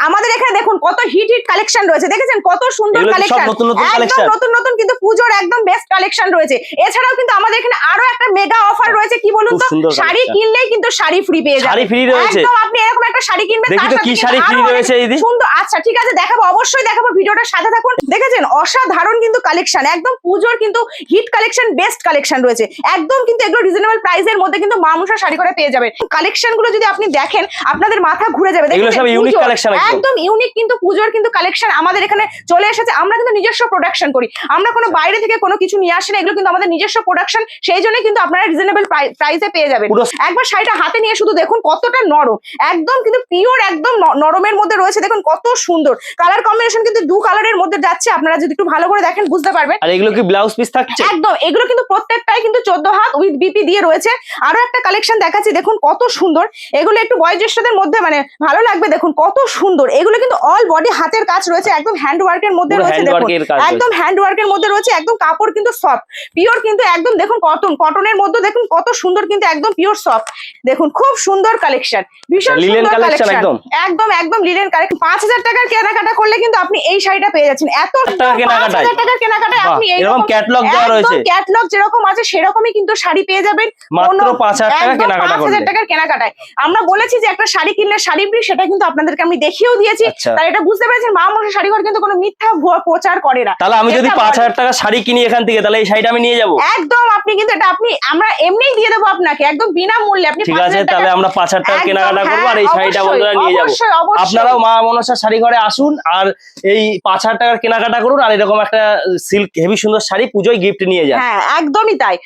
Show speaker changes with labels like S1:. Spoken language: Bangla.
S1: আমাদের এখানে দেখুন কত হিট কালেকশন রয়েছে, দেখেছেন কত সুন্দর কালেকশন, একদম নতুন নতুন কিন্তু পুজোর একদম বেস্ট কালেকশন রয়েছে। এছাড়াও কিন্তু আমাদের এখানে আরো একটা মেগা অফার রয়েছে, কি বলুন তো, শাড়ি কিনলেই কিন্তু শাড়ি ফ্রি পেয়ে যাবেন।
S2: শাড়ি ফ্রি রয়েছে,
S1: একদম আপনি এরকম একটা শাড়ি কিনবেন,
S2: দেখি তো কি শাড়ি ফ্রি রয়েছে এই দিন।
S1: সুন্দর, আচ্ছা ঠিক আছে দেখাবো, অবশ্যই দেখাবো, ভিডিওটার সাথে থাকুন। দেখেছেন অসাধারণ কিন্তু কালেকশন, একদম পুজোর কিন্তু হিট কালেকশন, বেস্ট কালেকশন রয়েছে একদম, কিন্তু এগুলো রিজনেবল প্রাইসের মধ্যে কিন্তু মা মনসা শাড়ি করে পেয়ে যাবেন। কালেকশন গুলো যদি আপনি দেখেন আপনাদের মাথা ঘুরে যাবে,
S2: এগুলো সব ইউনিক কালেকশন,
S1: একদম ইউনিক কিন্তু পুজোর কিন্তু কালেকশন আমাদের এখানে চলে এসেছে। আমরা কিন্তু নিজস্ব প্রোডাকশন করি, আমরা কোনো বাইরে থেকে কোনো কিছু নিয়ে আসি না, এগুলো কিন্তু আমাদের নিজস্ব প্রোডাকশন, সেই জন্য কিন্তু আপনারা রিজনেবল প্রাইসে পেয়ে যাবেন। একবার শাড়িটা হাতে নিয়ে শুধু দেখুন কতটা নরম, একদম কিন্তু পিওর একদম নরমের মধ্যে রয়েছে, দেখুন কত সুন্দর কালার কম্বিনেশন, কিন্তু দু কালারের মধ্যে যাচ্ছে, আপনারা যদি একটু ভালো করে দেখেন বুঝতে পারবেন।
S2: আর এগুলো কি ব্লাউজ পিস থাকছে?
S1: একদম, এগুলো কিন্তু প্রত্যেকটাই কিন্তু 14 হাত উইথ বিপি দিয়ে রয়েছে। আরো একটা কালেকশন দেখাচ্ছি, দেখুন কত সুন্দর, এগুলো একটু বয়োজ্যেষ্ঠদের মধ্যে মানে ভালো লাগবে, দেখুন কত সুন্দর, এগুলো কিন্তু অল বডি হাতের কাজ রয়েছে, একদম হ্যান্ড ওয়ার্কের মধ্যে রয়েছে, দেখুন একদম হ্যান্ড ওয়ার্কের মধ্যে রয়েছে, একদম কাপড় কিন্তু সফট পিওর, কিন্তু একদম দেখুন কটনের মধ্যে দেখুন কত সুন্দর, কিন্তু একদম পিওর সফট, দেখুন খুব সুন্দর কালেকশন, ভীষণ সুন্দর কালেকশন, একদম একদম লিনেন কালেকশন। 5000 টাকার কেনাকাটা করলে কিন্তু আপনি এই শাড়িটা পেয়ে যাচ্ছেন, এত 5000 টাকার কেনাকাটায় আপনি
S2: এরকম ক্যাটালগ দেওয়া রয়েছে,
S1: ক্যাটালগ যেরকম আছে সেরকমই কিন্তু শাড়ি পেয়ে যাবেন
S2: মাত্র 5000 টাকা কেনাকাটা করলে।
S1: 5000 টাকার কেনাকাটায় আমরা বলেছি যে একটা শাড়ি কিনলে শাড়ি ফ্রি, সেটা কিন্তু আপনাদেরকে আমি দেখিয়েও দিয়েছি, তাই এটা বুঝতে পেরেছেন মা মনসা শাড়ি ঘর কিন্তু কোনো মিথ্যা ভুয়া প্রচার করে না।
S2: তাহলে আমি যদি 5000 টাকা শাড়ি কিনি এখান থেকে, তাহলে এই শাড়িটা আমি নিয়ে যাব
S1: একদম, আপনি কিন্তু এটা আমরা এমনিই দিয়ে দেবো আপনাকে একদম বিনামূল্যে। আপনি
S2: ঠিক আছে, তাহলে আমরা 5000 টাকা কেনাকাটা করবো আর এই শাড়িটা বন্ধুরা নিয়ে যাবো। আপনারাও মা মনসা শাড়ি ঘরে আসুন আর এই 5000 টাকার কেনাকাটা করুন আর এরকম একটা সিল্ক হেভি সুন্দর শাড়ি পুজোয় গিফট নিয়ে যান।
S1: হ্যাঁ একদমই তাই।